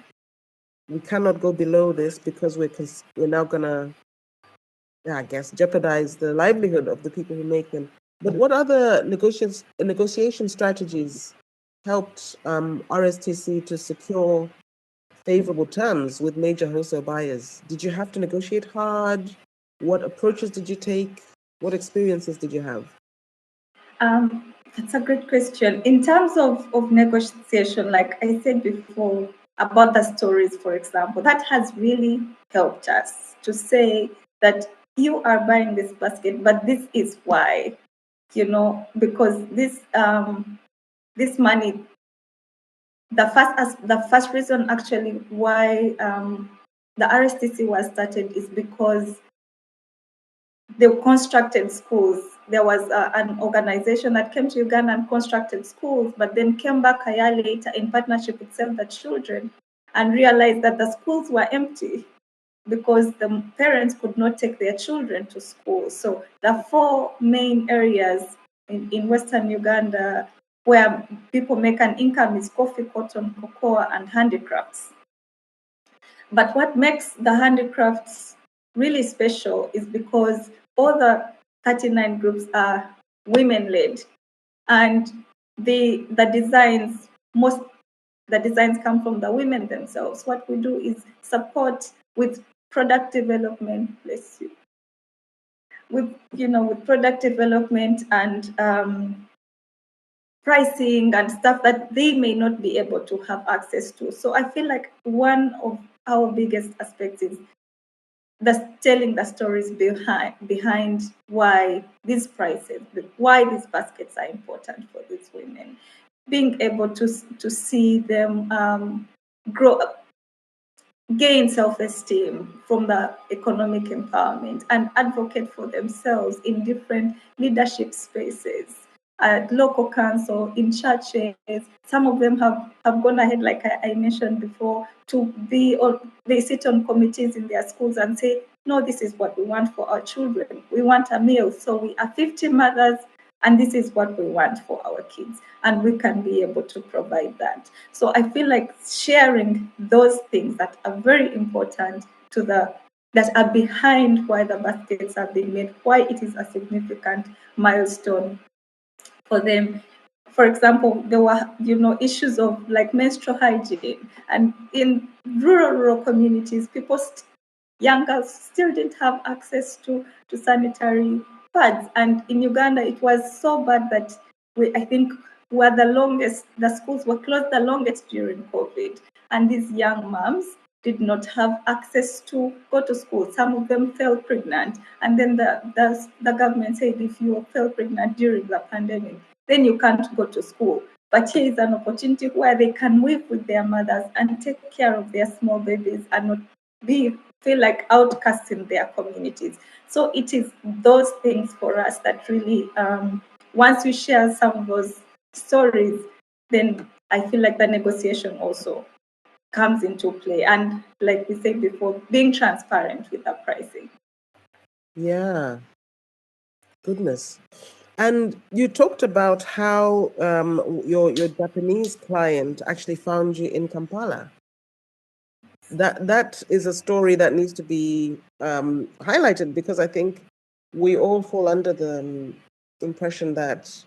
S1: We cannot go below this because we're now gonna, I guess, jeopardize the livelihood of the people who make them. But what other negotiation strategies helped RSTC to secure favorable terms with major wholesale buyers? Did you have to negotiate hard? What approaches did you take? What experiences did you have?
S2: That's a great question. In terms of negotiation, like I said before about the stories, for example, that has really helped us to say that you are buying this basket, but this is why, you know, because this money, the first reason actually why the RSTC was started is because they constructed schools. There was an organization that came to Uganda and constructed schools, but then came back a year later in partnership with Save the Children and realized that the schools were empty because the parents could not take their children to school. So the four main areas in Western Uganda where people make an income is coffee, cotton, cocoa, and handicrafts. But what makes the handicrafts really special is because all the 39 groups are women-led, and the designs, the designs come from the women themselves. What we do is support with product development, bless you, with product development and pricing and stuff that they may not be able to have access to. So I feel like one of our biggest aspects is telling the stories behind why these prices, why these baskets are important for these women, being able to see them grow up, gain self-esteem from the economic empowerment and advocate for themselves in different leadership spaces at local council, in churches. Some of them have gone ahead, like I mentioned before, to be, or they sit on committees in their schools and say, no, this is what we want for our children. We want a meal. So we are 50 mothers, and this is what we want for our kids. And we can be able to provide that. So I feel like sharing those things that are very important that are behind why the baskets are being made, why it is a significant milestone for them. For example, there were issues of like menstrual hygiene, and in rural communities, young girls still didn't have access to sanitary pads. And in Uganda, it was so bad that I think the schools were closed the longest during COVID. And these young moms did not have access to go to school. Some of them fell pregnant. And then the government said, if you fell pregnant during the pandemic, then you can't go to school. But here is an opportunity where they can live with their mothers and take care of their small babies and not feel like outcasts in their communities. So it is those things for us that really once you share some of those stories, then I feel like the negotiation also comes into play. And like we said before, being transparent with the pricing.
S1: Yeah, goodness. And you talked about how your Japanese client actually found you in Kampala. That is a story that needs to be highlighted, because I think we all fall under the impression that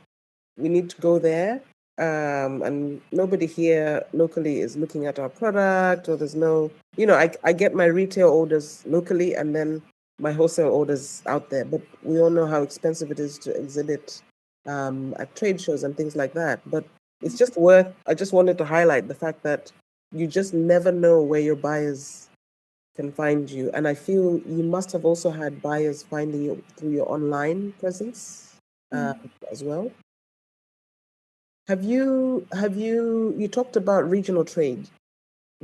S1: we need to go there, and nobody here locally is looking at our product, or there's no, I get my retail orders locally and then my wholesale orders out there, but we all know how expensive it is to exhibit at trade shows and things like that. But it's just I just wanted to highlight the fact that you just never know where your buyers can find you. And I feel you must have also had buyers finding you through your online presence as well. You talked about regional trade.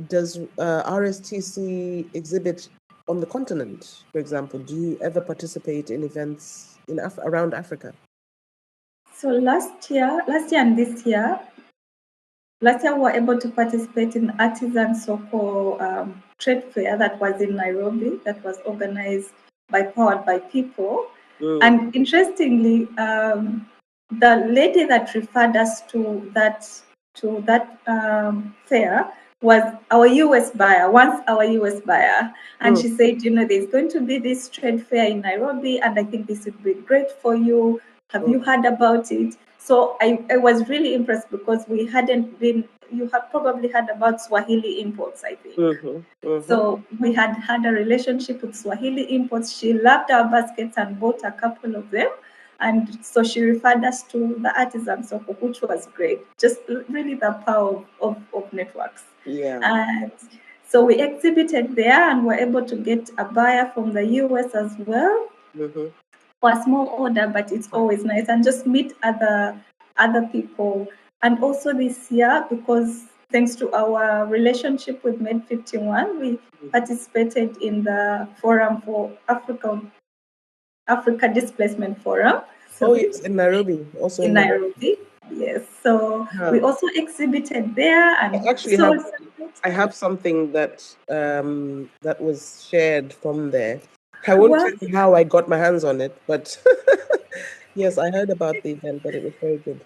S1: Does RSTC exhibit on the continent, for example? Do you ever participate in events in around Africa?
S2: So last year and this year, last year we were able to participate in artisan Soko trade fair that was in Nairobi, that was organized by Powered by People. And interestingly, the lady that referred us to that fair was our US buyer, once our US buyer. And she said, there's going to be this trade fair in Nairobi, and I think this would be great for you. Have you heard about it? So I was really impressed, because we hadn't been, you have probably heard about Swahili imports, I think. So we had a relationship with Swahili imports. She loved our baskets and bought a couple of them. And so she referred us to the artisan Soko, which was great. Just really the power of networks.
S1: Yeah.
S2: And so we exhibited there and were able to get a buyer from the US as well. For a small order, but it's always nice, and just meet other people. And also this year, because thanks to our relationship with Med 51, we participated in the Forum for Africa Displacement Forum.
S1: So yes, in Nairobi, also
S2: in Nairobi. Yes, so we also exhibited there, and
S1: I have something that that was shared from there. I won't tell you how I got my hands on it, but yes, I heard about the event, but it was very good.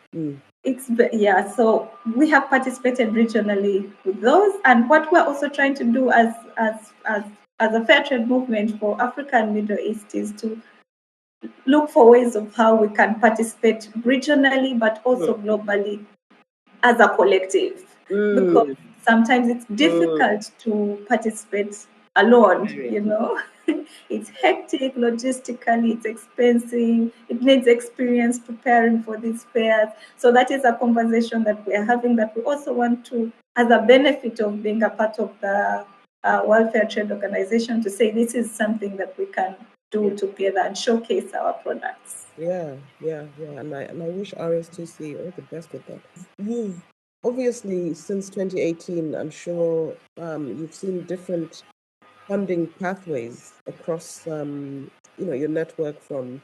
S2: So we have participated regionally with those, and what we're also trying to do as a fair trade movement for Africa and Middle East is to look for ways of how we can participate regionally, but also globally as a collective, because sometimes it's difficult to participate alone, It's hectic logistically, it's expensive, it needs experience preparing for these fairs. So that is a conversation that we are having, that we also want to, as a benefit of being a part of the World Fair Trade Organization, to say this is something that we can do together and showcase our products.
S1: Yeah. And I wish RSTC all the best with that. You've obviously, since 2018, I'm sure you've seen different funding pathways across your network, from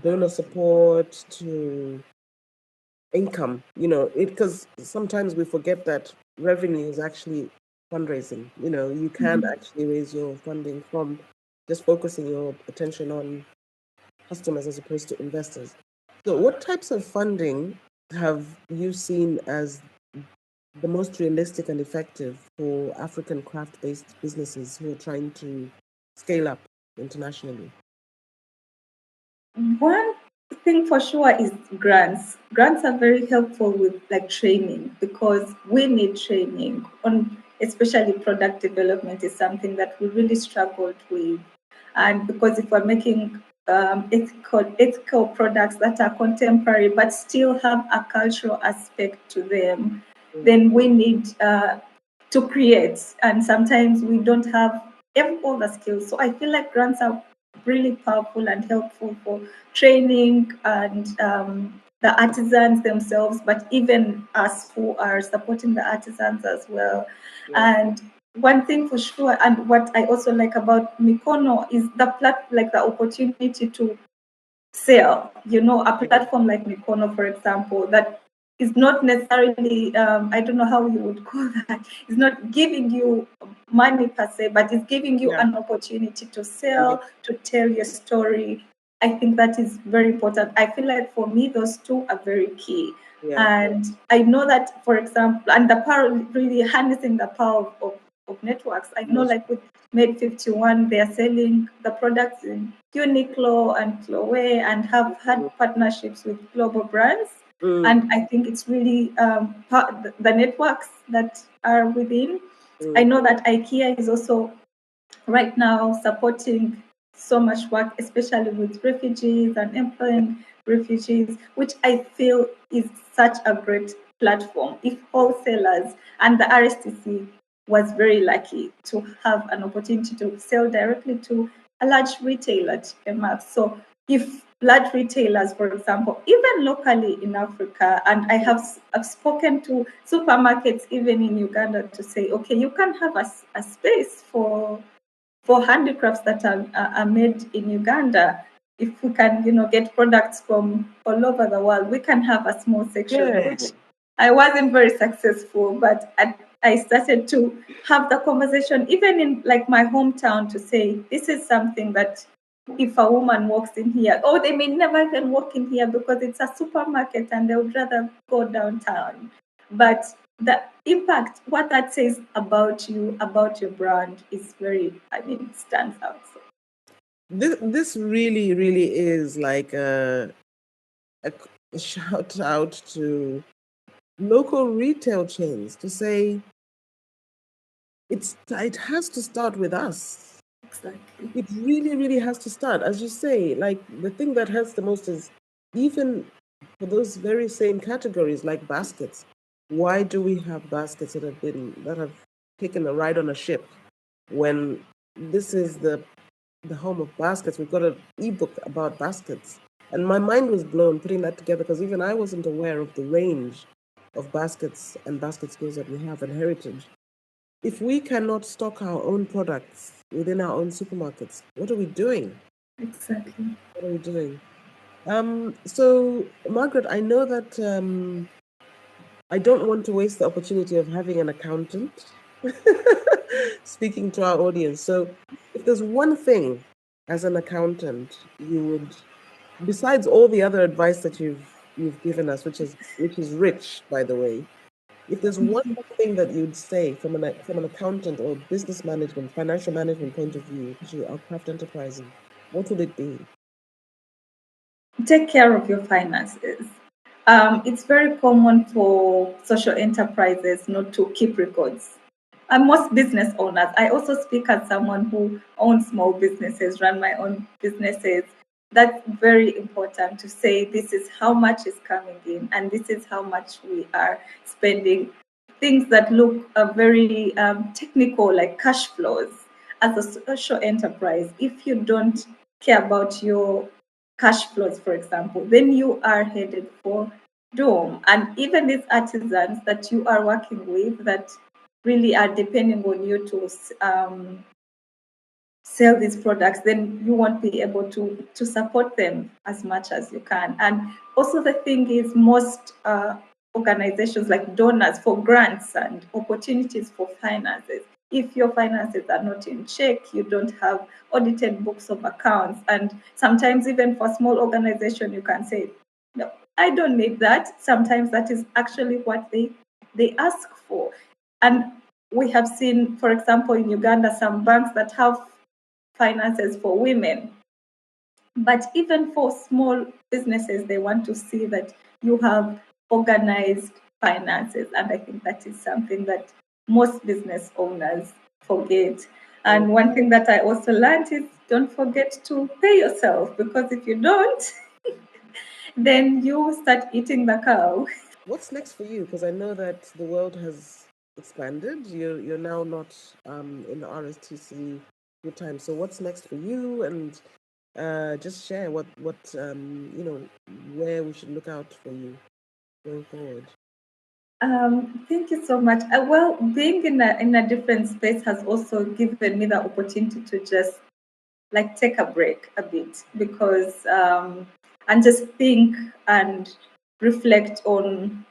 S1: donor support to income, because sometimes we forget that revenue is actually fundraising. You can actually raise your funding from just focusing your attention on customers as opposed to investors. So what types of funding have you seen as the most realistic and effective for African craft-based businesses who are trying to scale up internationally?
S2: One thing for sure is grants. Grants are very helpful with training, because we need training on, especially product development is something that we really struggled with. And because if we're making ethical products that are contemporary but still have a cultural aspect to them, then we need to create. And sometimes we don't have all the skills. So I feel like grants are really powerful and helpful for training and the artisans themselves, but even us who are supporting the artisans as well. And one thing for sure, and what I also like about Meekono, is the opportunity to sell. A platform like Meekono, for example, that is not necessarily, I don't know how you would call that, it's not giving you money per se, but it's giving you an opportunity to sell, to tell your story. I think that is very important. I feel like for me, those two are very key. And I know that, for example, and the power, really harnessing the power of networks. I know, like with Made 51, they are selling the products in Uniqlo and Chloe and have had partnerships with global brands. And I think it's really the networks that are within. I know that IKEA is also right now supporting so much work, especially with refugees and employing refugees, which I feel is such a great platform. If wholesalers and the RSTC was very lucky to have an opportunity to sell directly to a large retailer, so if large retailers, for example, even locally in Africa, and I've spoken to supermarkets even in Uganda to say, okay, you can have a space for handicrafts that are made in Uganda. If we can, get products from all over the world, we can have a small section, which I wasn't very successful, but I started to have the conversation, even in like my hometown, to say, this is something that if a woman walks in here, or they may never even walk in here because it's a supermarket and they would rather go downtown. But the impact, what that says about you, about your brand, is very, stands out. So.
S1: This really, really is like a shout out to local retail chains to say it has to start with us.
S2: Exactly.
S1: It really, really has to start. As you say, like the thing that hurts the most is even for those very same categories like baskets. Why do we have baskets that have taken a ride on a ship when this is the home of baskets? We've got an ebook about baskets. And my mind was blown putting that together because even I wasn't aware of the range of baskets and basket skills that we have and heritage. If we cannot stock our own products within our own supermarkets, what are we doing?
S2: Exactly.
S1: What are we doing? So, Margaret, I know that I don't want to waste the opportunity of having an accountant speaking to our audience. So, if there's one thing as an accountant you would, besides all the other advice that you've given us, which is rich, by the way, if there's one thing that you'd say from an accountant or business management, financial management point of view, especially our craft enterprising, what would it be?
S2: Take care of your finances. It's very common for social enterprises not to keep records. And most business owners, I also speak as someone who owns small businesses, run my own businesses. That's very important to say this is how much is coming in and this is how much we are spending. Things that look very technical, like cash flows. As a social enterprise, if you don't care about your cash flows, for example, then you are headed for doom. And even these artisans that you are working with that really are depending on you to sell these products, then you won't be able to support them as much as you can. And also the thing is, most organizations like donors for grants and opportunities for finances, if your finances are not in check, you don't have audited books of accounts, and sometimes even for small organization, you can say, no, I don't need that. Sometimes that is actually what they ask for. And we have seen, for example, in Uganda, some banks that have finances for women. But even for small businesses, they want to see that you have organized finances. And I think that is something that most business owners forget. And one thing that I also learned is don't forget to pay yourself, because if you don't, then you start eating the cow.
S1: What's next for you? Because I know that the world has expanded. You're now not in the RSTC full time. So what's next for you? And just share what where we should look out for you going forward.
S2: Thank you so much. Well, being in a different space has also given me the opportunity to just like take a break a bit, because and just think and reflect on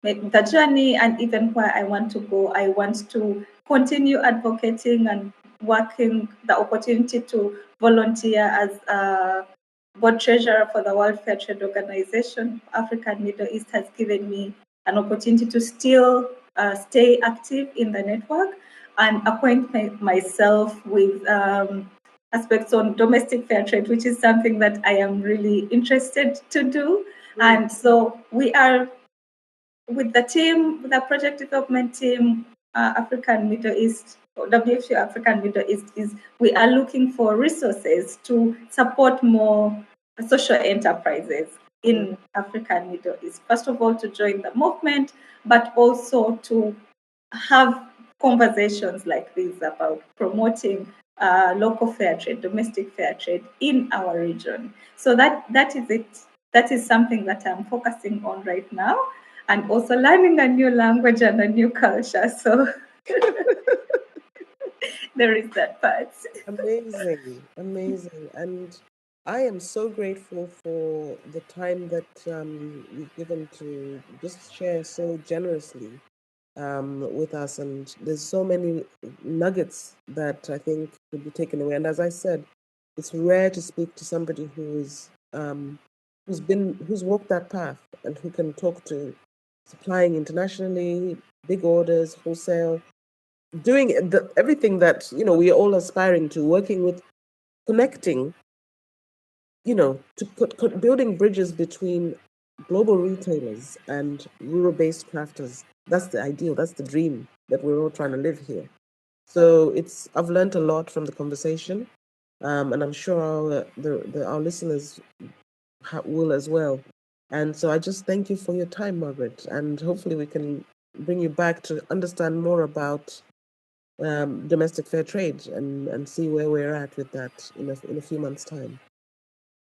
S2: the journey and even where I want to go. I want to continue advocating and working, the opportunity to volunteer as a board treasurer for the World Fair Trade Organization, Africa and Middle East, has given me an opportunity to still stay active in the network and acquaint myself with aspects on domestic fair trade, which is something that I am really interested to do. And so we are, with the team, with the project development team, African Middle East, WFU African Middle East, is we are looking for resources to support more social enterprises in Africa and Middle East. First of all, to join the movement, but also to have conversations like this about promoting local fair trade, domestic fair trade in our region. So that is it. That is something that I'm focusing on right now, and also learning a new language and a new culture. So there is that part.
S1: Amazing, amazing. And I am so grateful for the time that you've given to just share so generously with us. And there's so many nuggets that I think could be taken away. And as I said, it's rare to speak to somebody who's walked that path and who can talk to supplying internationally, big orders, wholesale, doing everything that we are all aspiring to, working with, connecting, to building bridges between global retailers and rural-based crafters. That's the ideal. That's the dream that we're all trying to live here. So I've learned a lot from the conversation, and I'm sure our listeners will as well. And so I just thank you for your time, Margaret, and hopefully we can bring you back to understand more about domestic fair trade and see where we're at with that in a few months' time.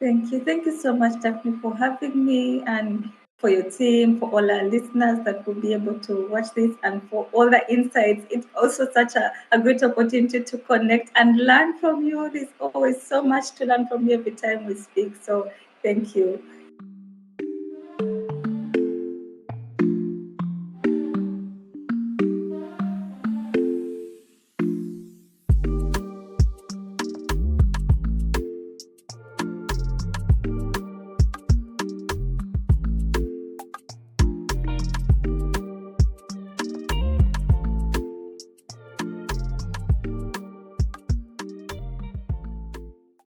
S2: Thank you. Thank you so much, Daphne, for having me, and for your team, for all our listeners that will be able to watch this, and for all the insights. It's also such a great opportunity to connect and learn from you. There's always so much to learn from you every time we speak. So thank you.